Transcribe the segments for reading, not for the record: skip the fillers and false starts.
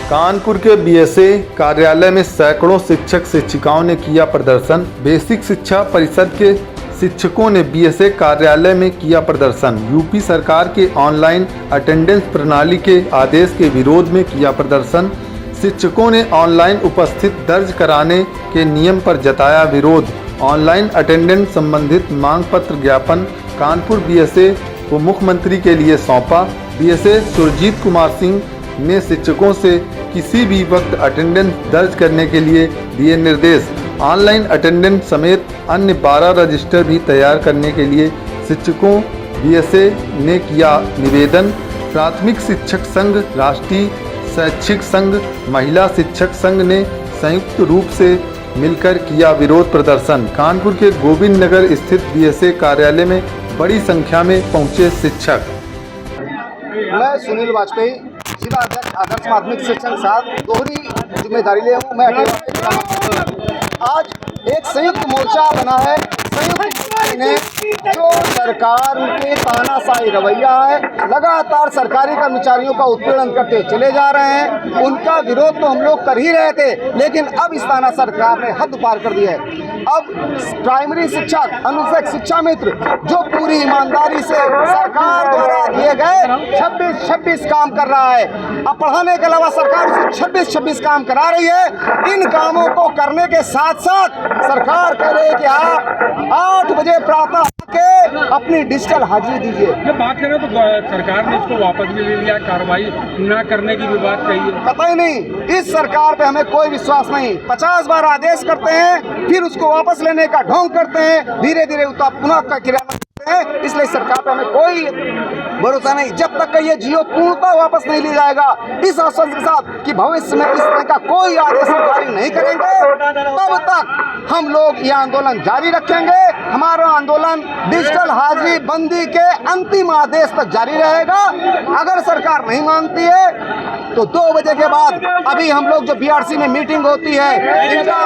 कानपुर के बीएसए कार्यालय में सैकड़ों शिक्षक शिक्षिकाओं ने किया प्रदर्शन। बेसिक शिक्षा परिषद के शिक्षकों ने बीएसए कार्यालय में किया प्रदर्शन। यूपी सरकार के ऑनलाइन अटेंडेंस प्रणाली के आदेश के विरोध में किया प्रदर्शन। शिक्षकों ने ऑनलाइन उपस्थित दर्ज कराने के नियम पर जताया विरोध। ऑनलाइन अटेंडेंस संबंधित मांग पत्र ज्ञापन कानपुर बीएसए को मुख्यमंत्री के लिए सौंपा। बीएसए सुरजीत कुमार सिंह ने शिक्षकों से किसी भी वक्त अटेंडेंस दर्ज करने के लिए दिए निर्देश। ऑनलाइन अटेंडेंस समेत अन्य 12 रजिस्टर भी तैयार करने के लिए शिक्षकों बीएसए ने किया निवेदन। प्राथमिक शिक्षक संघ, राष्ट्रीय शैक्षिक संघ, महिला शिक्षक संघ ने संयुक्त रूप से मिलकर किया विरोध प्रदर्शन। कानपुर के गोविंद नगर स्थित बीएसए कार्यालय में बड़ी संख्या में पहुंचे शिक्षक। मैं सुनील वाजपेयी, जिला अध्यक्ष आदर्श माध्यमिक शिक्षक साथ दोहरी जिम्मेदारी लिया हूँ। मैं आज एक संयुक्त मोर्चा बना है। संयुक्त ने जो सरकार के तानाशाही रवैया है, लगातार सरकारी कर्मचारियों का उत्पीड़न करते चले जा रहे हैं, उनका विरोध तो हम लोग कर ही रहे थे, लेकिन अब इस ताना सरकार ने हद पार कर दी है। अब प्राइमरी शिक्षक, अनुशेष शिक्षा मित्र जो पूरी ईमानदारी से सरकार द्वारा दिए गए 26 काम कर रहा है, अब पढ़ाने के अलावा सरकार उसे 26 काम करा रही है। इन कामों को करने के साथ साथ सरकार कह रही है कि आप 8 बजे प्रातः के अपनी डिजिटल हाजिरी दीजिए। जब बात करें तो सरकार ने इसको वापस भी ले लिया, कार्रवाई न करने की भी बात कही है। पता ही नहीं, इस सरकार पे हमें कोई विश्वास नहीं। 50 बार आदेश करते हैं, फिर उसको वापस लेने का ढोंग करते हैं, धीरे धीरे उसका पुनः क्रियान्वयन करते हैं। इसलिए सरकार पे हमें कोई भरोसा नहीं। जब तक ये जियो पूर्णतः वापस नहीं लिया जाएगा, इस आश्वासन के साथ कि भविष्य में इस तरह का कोई आदेश जारी नहीं करेंगे, तब तक हम लोग ये आंदोलन जारी रखेंगे। हमारा आंदोलन डिजिटल हाजिरी बंदी के अंतिम आदेश तक जारी रहेगा। अगर सरकार नहीं मानती है तो 2 बजे के बाद अभी हम लोग जो बीआरसी में मीटिंग होती है, इनका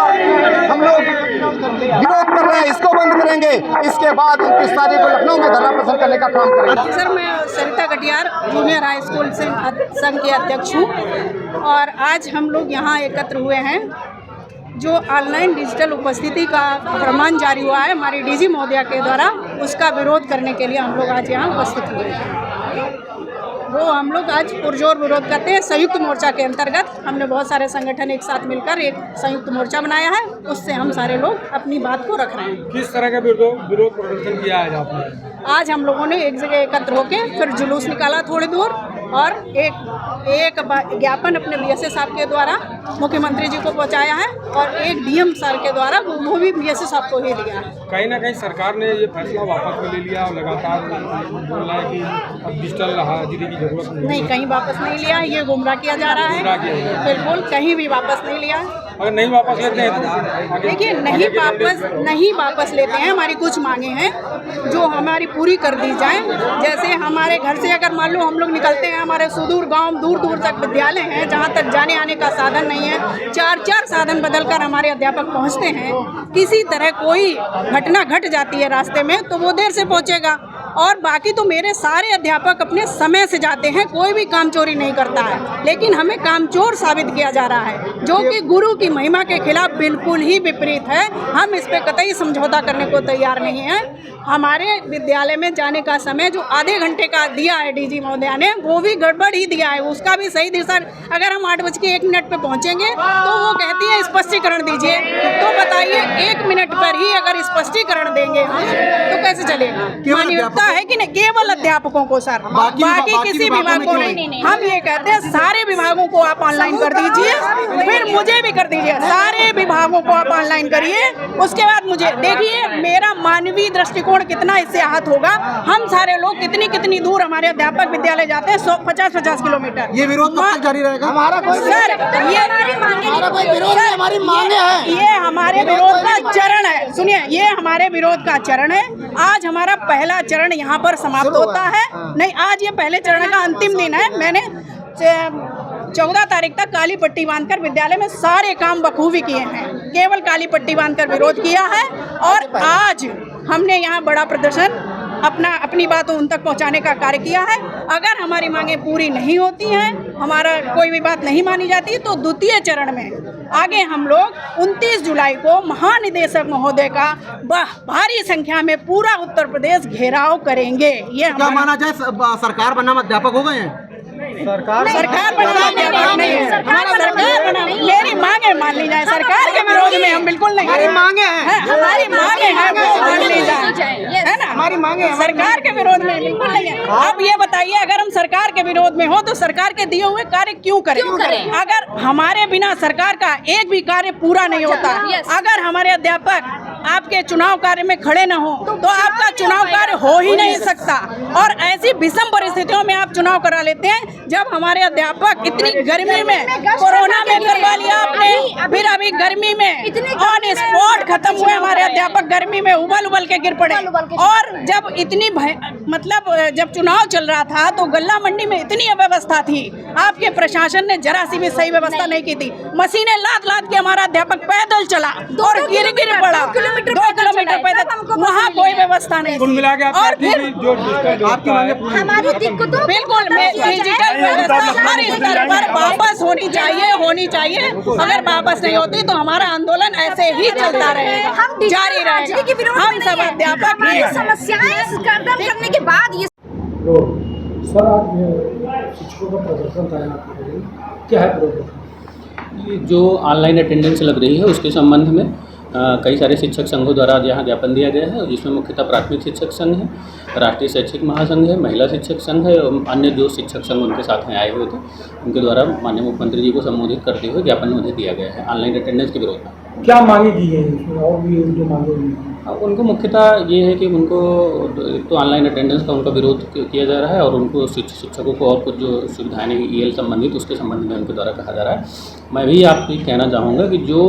हम लोग विरोध कर रहे हैं, इसको बंद करेंगे। इसके बाद 29 तारीख को लखनऊ में धरना प्रदर्शन करने का काम करेंगे। सर, मैं सरिता कटियार जूनियर हाई स्कूल से संघ के अध्यक्ष हूँ और आज हम लोग यहाँ एकत्र हुए हैं। जो ऑनलाइन डिजिटल उपस्थिति का प्रमाण जारी हुआ है हमारी डीजी महोदया के द्वारा, उसका विरोध करने के लिए हम लोग आज यहाँ उपस्थित हुए हैं। वो हम लोग आज पुरजोर विरोध करते हैं। संयुक्त मोर्चा के अंतर्गत हमने बहुत सारे संगठन एक साथ मिलकर एक संयुक्त मोर्चा बनाया है, उससे हम सारे लोग अपनी बात को रख रहे हैं। किस तरह का विरोध प्रदर्शन किया है आपने? आज हम लोगों ने एक जगह एकत्र होकर फिर जुलूस निकाला थोड़ी दूर और एक ज्ञापन अपने बीएसए साहब के द्वारा मुख्यमंत्री जी को पहुंचाया है और एक डीएम सर के द्वारा वो भी बीएसए साहब को ही दिया है। कहीं ना कहीं सरकार ने ये फैसला वापस में ले लिया और लगातार बोल रहा है कि अब डिजिटल हाजिरी की जरूरत नहीं। कहीं वापस नहीं लिया, ये गुमराह किया जा रहा है। बिल्कुल कहीं भी वापस नहीं लिया। अगर नहीं वापस लेते हैं तो देखिए, नहीं वापस लेते हैं। हमारी कुछ मांगे हैं जो हमारी पूरी कर दी जाए। जैसे हमारे घर से अगर मान लो हम लोग निकलते हैं, हमारे सुदूर गांव दूर दूर तक विद्यालय हैं जहां तक जाने आने का साधन नहीं है, 4 साधन बदलकर हमारे अध्यापक पहुंचते हैं। किसी तरह कोई घटना घट जाती है रास्ते में तो वो देर से पहुंचेगा। और बाकी तो मेरे सारे अध्यापक अपने समय से जाते हैं, कोई भी काम चोरी नहीं करता है, लेकिन हमें कामचोर साबित किया जा रहा है, जो कि गुरु की महिमा के खिलाफ बिल्कुल ही विपरीत है। हम इस पे कतई समझौता करने को तैयार नहीं है। हमारे विद्यालय में जाने का समय जो आधे घंटे का दिया है डीजी महोदया ने, वो भी गड़बड़ ही दिया है, उसका भी सही दिशा। अगर हम 8:01 पे पहुंचेंगे तो वो कहती है स्पष्टीकरण दीजिए। तो बताइए, 1 मिनट पर ही अगर स्पष्टीकरण देंगे हम तो कैसे चलेगा? मान्यता है कि नहीं? केवल अध्यापकों को सर, बाकी किसी विभाग को नहीं। हम ये कहते हैं सारे विभागों को आप ऑनलाइन कर दीजिए, फिर मुझे भी कर दीजिए। सारे विभागों को आप ऑनलाइन करिए, उसके बाद मुझे देखिए मेरा मानवीय दृष्टिकोण कितना इससे आहत होगा। हम सारे लोग कितनी दूर हमारे अध्यापक विद्यालय जाते हैं, 50 किलोमीटर। ये विरोध कब तक जारी रहेगा? हमारा कोई सर, ये हमारी मांगे हैं। ये हमारे विरोध का चरण है। सुनिए, ये हमारे विरोध का चरण है। आज हमारा पहला चरण यहाँ पर समाप्त होता है। नहीं, आज ये पहले चरण का अंतिम दिन है। मैंने 14 तारीख तक काली पट्टी बांधकर विद्यालय में सारे काम बखूबी किए हैं। केवल काली पट्टी बांधकर विरोध किया है और आज हमने यहाँ बड़ा प्रदर्शन अपनी बात उन तक पहुंचाने का कार्य किया है। अगर हमारी मांगें पूरी नहीं होती हैं, हमारा कोई भी बात नहीं मानी जाती, तो द्वितीय चरण में आगे हम लोग 29 जुलाई को महानिदेशक महोदय का भारी संख्या में पूरा उत्तर प्रदेश घेराव करेंगे। ये क्या माना जाए सरकार बनना अध्यापक हो गए हैं? सरकार बनाना अध्यापक नहीं है, हमारा सरकार बना। मेरी मांगे मान ली जाए, सरकार के विरोध में हम बिल्कुल नहीं। हमारी मांगे हैं, हमारी मांगे हैं, वो मान ली जाए, है ना। हमारी मांगे सरकार के विरोध में बिल्कुल नहीं है। अब ये बताइए, अगर हम सरकार के विरोध में हो तो सरकार के दिए हुए कार्य क्यों करें? अगर हमारे बिना सरकार का एक भी कार्य पूरा नहीं होता, अगर हमारे अध्यापक आपके चुनाव कार्य में खड़े न हो तो आपका चुनाव कार्य हो ही नहीं सकता। और ऐसी विषम परिस्थितियों में आप चुनाव करा लेते हैं जब हमारे अध्यापक इतनी गर्मी में, कोरोना में करवा लिया आपने, फिर अभी गर्मी में ऑन स्पॉट खत्म हुए हमारे अध्यापक, गर्मी में उबल के गिर पड़े। और जब इतनी मतलब जब चुनाव चल रहा था तो गल्ला मंडी में इतनी अव्यवस्था थी, आपके प्रशासन ने जरा सी भी सही व्यवस्था नहीं की थी। मशीनें लाद के हमारा अध्यापक पैदल चला और गिर पड़ा 2 किलोमीटर पैदल, वहाँ कोई व्यवस्था नहीं कुल मिला के आप और कहते हैं कि जो हमारी दिक्कतों बिल्कुल डिजिटल व्यवस्था हर स्तर पर वापस होनी चाहिए। अगर वापस नहीं होती तो हमारा आंदोलन ऐसे ही चलता रहेगा, जारी रहेगा। हम सब अध्यापक समस्याएं करने के बाद ये सर आज शिक्षकों का प्रदर्शन तैनात करेंगे, क्या है प्रदर्शन? ये जो ऑनलाइन अटेंडेंस लग रही है उसके संबंध में कई सारे शिक्षक संघों द्वारा यहाँ ज्ञापन दिया गया है, जिसमें मुख्यतः प्राथमिक शिक्षक संघ है, राष्ट्रीय शैक्षिक महासंघ है, महिला शिक्षक संघ है और अन्य जो शिक्षक संघ उनके साथ में आए हुए थे, उनके द्वारा माननीय मुख्यमंत्री जी को संबोधित करते हुए ज्ञापन उन्हें दिया गया है ऑनलाइन अटेंडेंस के विरोध में। क्या मांगे की है इसमें और भी उनके मांगे? उनको मुख्यतः ये है कि उनको तो ऑनलाइन अटेंडेंस का उनका विरोध किया जा रहा है और उनको शिक्षकों को और कुछ जो सुविधाएं नहीं EL संबंधित उसके संबंध में उनके द्वारा कहा जा रहा है। मैं भी आपको कहना चाहूँगा कि जो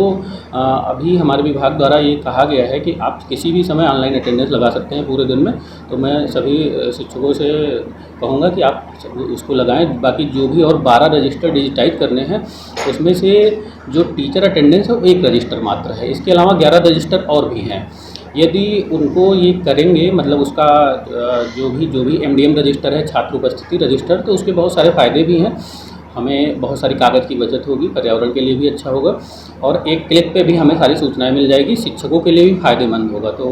अभी हमारे विभाग द्वारा ये कहा गया है कि आप किसी भी समय ऑनलाइन अटेंडेंस लगा सकते हैं पूरे दिन में, तो मैं सभी शिक्षकों से कहूँगा कि आप उसको लगाएं। बाकी जो भी और 12 रजिस्टर डिजिटाइज करने हैं उसमें से जो टीचर अटेंडेंस है वो 1 रजिस्टर मात्र है, इसके अलावा 11 रजिस्टर और भी हैं। यदि उनको ये करेंगे मतलब उसका जो भी MDM रजिस्टर है, छात्र उपस्थिति रजिस्टर, तो उसके बहुत सारे फ़ायदे भी हैं। हमें बहुत सारी कागज़ की बचत होगी, पर्यावरण के लिए भी अच्छा होगा और एक क्लिक पे भी हमें सारी सूचनाएं मिल जाएगी, शिक्षकों के लिए भी फ़ायदेमंद होगा। तो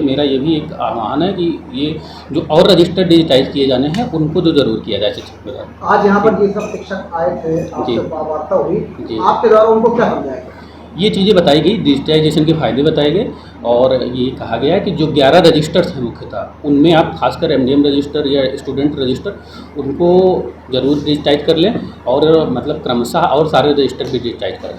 मेरा ये भी एक आह्वान है कि ये जो और रजिस्टर डिजिटाइज किए जाने हैं उनको तो ज़रूर किया जाए शिक्षक द्वारा। आज यहाँ पर ये सब शिक्षक आए थे, आपसे वार्ता हुई, जी। आपके द्वारा उनको क्या समझाया? ये चीज़ें बताई गई, डिजिटाइजेशन के फ़ायदे बताए गए और ये कहा गया है कि जो 11 रजिस्टर्स हैं मुख्यतः उनमें आप खासकर MDM रजिस्टर या स्टूडेंट रजिस्टर उनको ज़रूर डिजिटाइज कर लें और मतलब क्रमशः और सारे रजिस्टर भी डिजिटाइज करें।